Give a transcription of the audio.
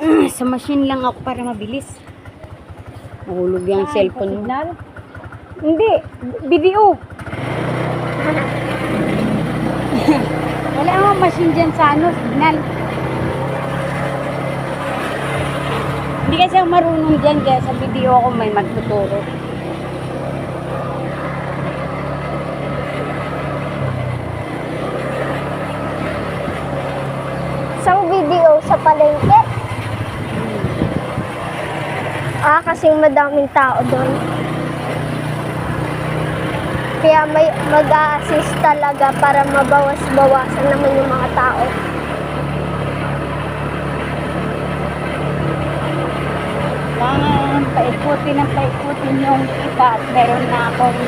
Sa machine lang ako para mabilis. Mahulog yung cellphone mo. Hindi, video. Wala akong machine dyan sa signal. Hindi kasi ako marunong dyan, kaya sa video ako may magtuturo. Sa video sa palengke. Kasing madaming tao doon. Kaya may mag-a-assist talaga para mabawas-bawasan naman yung mga tao. Kailangan paikutin yung iba at meron na akong